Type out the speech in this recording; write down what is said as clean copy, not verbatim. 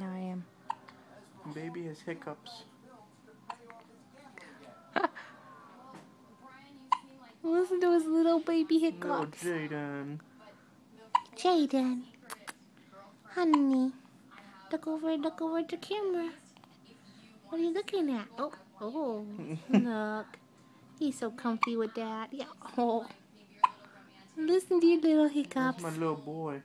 Now I am. Baby has hiccups. Listen to his little baby Little hiccups. Jayden. Jayden. Honey. Look over the camera. What are you looking at? Oh, look. He's so comfy with that. Yeah. Oh. Listen to your little hiccups. That's my little boy.